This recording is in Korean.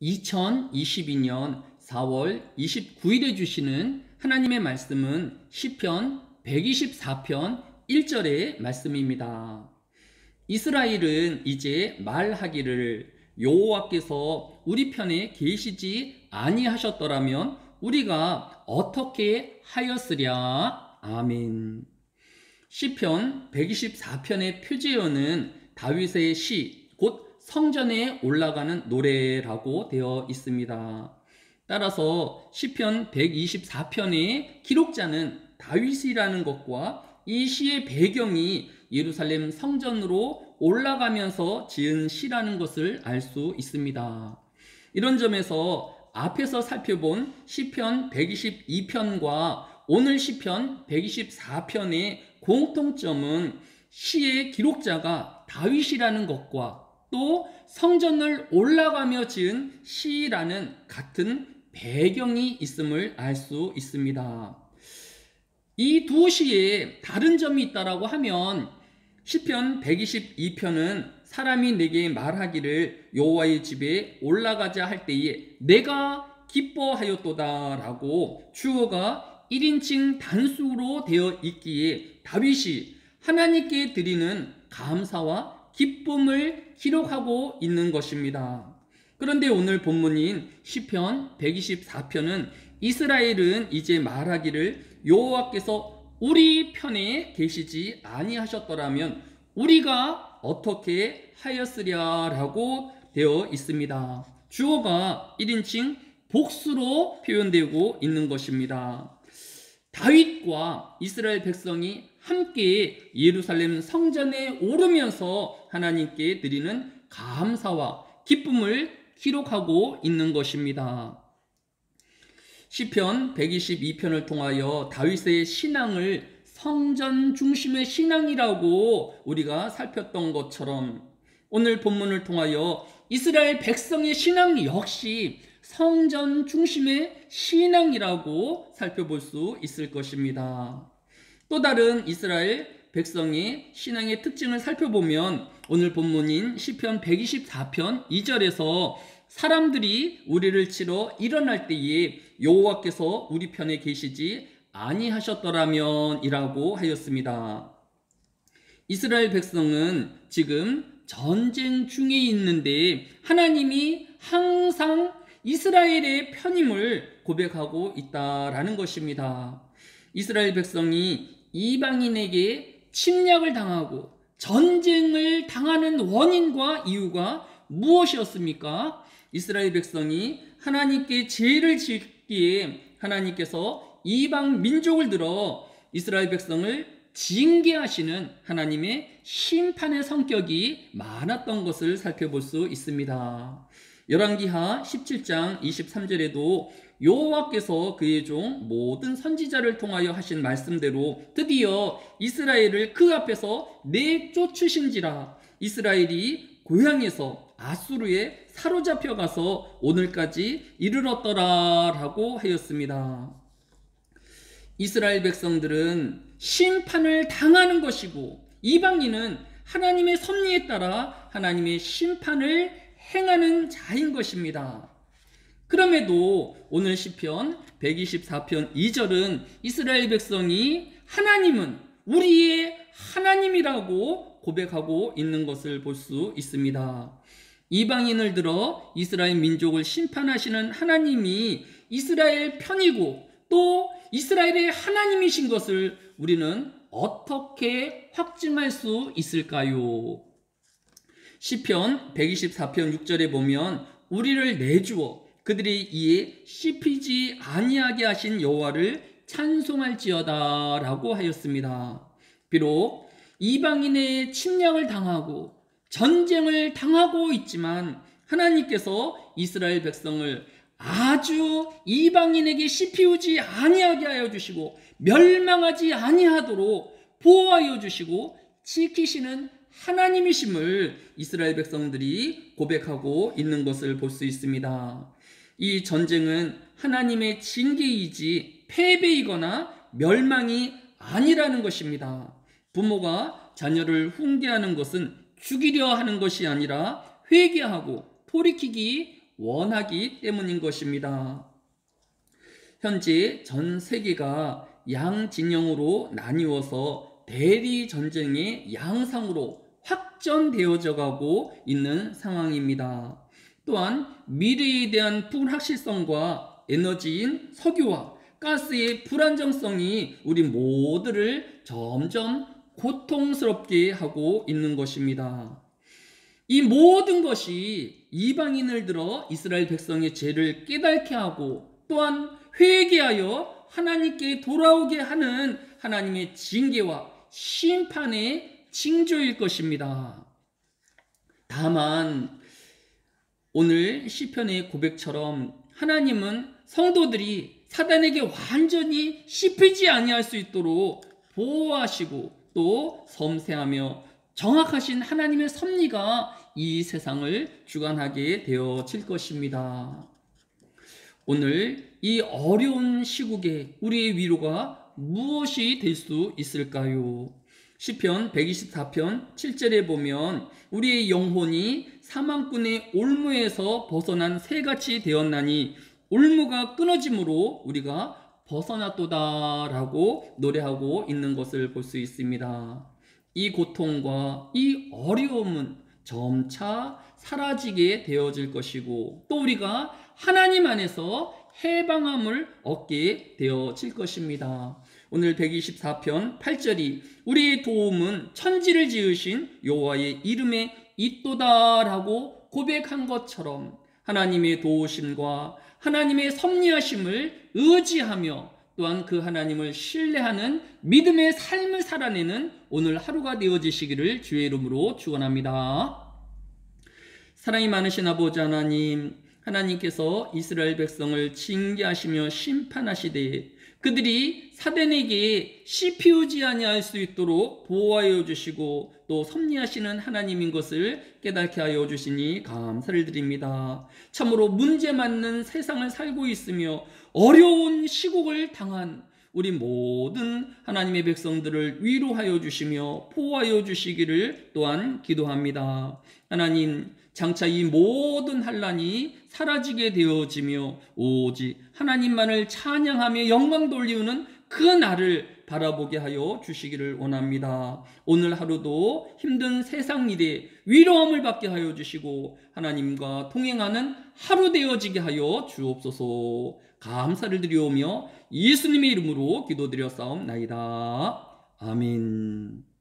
2022년 4월 29일에 주시는 하나님의 말씀은 시편 124편 1절의 말씀입니다. 이스라엘은 이제 말하기를 여호와께서 우리 편에 계시지 아니하셨더라면 우리가 어떻게 하였으랴. 아멘. 시편 124편의 표제어는 다윗의 시, 곧 성전에 올라가는 노래라고 되어 있습니다. 따라서 시편 124편의 기록자는 다윗이라는 것과 이 시의 배경이 예루살렘 성전으로 올라가면서 지은 시라는 것을 알 수 있습니다. 이런 점에서 앞에서 살펴본 시편 122편과 오늘 시편 124편의 공통점은 시의 기록자가 다윗이라는 것과 또 성전을 올라가며 지은 시라는 같은 배경이 있음을 알 수 있습니다. 이 두 시에 다른 점이 있다라고 하면 시편 122편은 사람이 내게 말하기를 여호와의 집에 올라가자 할 때에 내가 기뻐하였도다 라고 주어가 1인칭 단수로 되어 있기에 다윗이 하나님께 드리는 감사와 기쁨을 기록하고 있는 것입니다. 그런데 오늘 본문인 시편 124편은 이스라엘은 이제 말하기를 여호와께서 우리 편에 계시지 아니하셨더라면 우리가 어떻게 하였으랴 라고 되어 있습니다. 주어가 1인칭 복수로 표현되고 있는 것입니다. 다윗과 이스라엘 백성이 함께 예루살렘 성전에 오르면서 하나님께 드리는 감사와 기쁨을 기록하고 있는 것입니다. 시편 122편을 통하여 다윗의 신앙을 성전 중심의 신앙이라고 우리가 살폈던 것처럼 오늘 본문을 통하여 이스라엘 백성의 신앙 역시 성전 중심의 신앙이라고 살펴볼 수 있을 것입니다. 또 다른 이스라엘 백성의 신앙의 특징을 살펴보면 오늘 본문인 시편 124편 2절에서 사람들이 우리를 치러 일어날 때에 여호와께서 우리 편에 계시지 아니하셨더라면 이라고 하였습니다. 이스라엘 백성은 지금 전쟁 중에 있는데 하나님이 항상 이스라엘의 편임을 고백하고 있다라는 것입니다. 이스라엘 백성이 이방인에게 침략을 당하고 전쟁을 당하는 원인과 이유가 무엇이었습니까? 이스라엘 백성이 하나님께 죄를 짓기에 하나님께서 이방 민족을 들어 이스라엘 백성을 징계하시는 하나님의 심판의 성격이 많았던 것을 살펴볼 수 있습니다. 열왕기하 17장 23절에도 여호와께서 그의 종 모든 선지자를 통하여 하신 말씀대로 드디어 이스라엘을 그 앞에서 내쫓으신지라 이스라엘이 고향에서 아수르에 사로잡혀 가서 오늘까지 이르렀더라 라고 하였습니다. 이스라엘 백성들은 심판을 당하는 것이고 이방인은 하나님의 섭리에 따라 하나님의 심판을 행하는 자인 것입니다. 그럼에도 오늘 시편 124편 2절은 이스라엘 백성이 하나님은 우리의 하나님이라고 고백하고 있는 것을 볼 수 있습니다. 이방인을 들어 이스라엘 민족을 심판하시는 하나님이 이스라엘 편이고 또 이스라엘의 하나님이신 것을 우리는 어떻게 확증할 수 있을까요? 시편 124편 6절에 보면 우리를 내주어 그들이 이에 씹히지 아니하게 하신 여호와를 찬송할지어다 라고 하였습니다. 비록 이방인의 침략을 당하고 전쟁을 당하고 있지만 하나님께서 이스라엘 백성을 아주 이방인에게 씹히지 아니하게 하여 주시고 멸망하지 아니하도록 보호하여 주시고 지키시는 하나님이심을 이스라엘 백성들이 고백하고 있는 것을 볼 수 있습니다. 이 전쟁은 하나님의 징계이지 패배이거나 멸망이 아니라는 것입니다. 부모가 자녀를 훈계하는 것은 죽이려 하는 것이 아니라 회개하고 돌이키기 원하기 때문인 것입니다. 현재 전 세계가 양진영으로 나뉘어서 대리 전쟁의 양상으로 확전되어져 가고 있는 상황입니다. 또한 미래에 대한 불확실성과 에너지인 석유와 가스의 불안정성이 우리 모두를 점점 고통스럽게 하고 있는 것입니다. 이 모든 것이 이방인을 들어 이스라엘 백성의 죄를 깨닫게 하고 또한 회개하여 하나님께 돌아오게 하는 하나님의 징계와 심판의 징조일 것입니다. 다만 오늘 시편의 고백처럼 하나님은 성도들이 사단에게 완전히 씹히지 아니할 수 있도록 보호하시고 또 섬세하며 정확하신 하나님의 섭리가 이 세상을 주관하게 되어질 것입니다. 오늘 이 어려운 시국에 우리의 위로가 무엇이 될 수 있을까요? 시편 124편 7절에 보면 우리의 영혼이 사망꾼의 올무에서 벗어난 새같이 되었나니 올무가 끊어짐으로 우리가 벗어났도다라고 노래하고 있는 것을 볼 수 있습니다. 이 고통과 이 어려움은 점차 사라지게 되어질 것이고 또 우리가 하나님 안에서 해방함을 얻게 되어질 것입니다. 오늘 124편 8절이 우리의 도움은 천지를 지으신 여호와의 이름에 있도다라고 고백한 것처럼 하나님의 도우심과 하나님의 섭리하심을 의지하며 또한 그 하나님을 신뢰하는 믿음의 삶을 살아내는 오늘 하루가 되어지시기를 주의 이름으로 축원합니다. 사랑이 많으신 아버지 하나님, 하나님께서 이스라엘 백성을 징계하시며 심판하시되 그들이 사단에게 씹히우지 아니할 수 있도록 보호하여 주시고 또 섭리하시는 하나님인 것을 깨닫게 하여 주시니 감사를 드립니다. 참으로 문제 많는 세상을 살고 있으며 어려운 시국을 당한 우리 모든 하나님의 백성들을 위로하여 주시며 보호하여 주시기를 또한 기도합니다. 하나님, 장차 이 모든 환난이 사라지게 되어지며 오직 하나님만을 찬양하며 영광 돌리는 그 날을 바라보게 하여 주시기를 원합니다. 오늘 하루도 힘든 세상 일에 위로함을 받게 하여 주시고 하나님과 동행하는 하루 되어지게 하여 주옵소서. 감사를 드리오며 예수님의 이름으로 기도드려 싸움나이다. 아멘.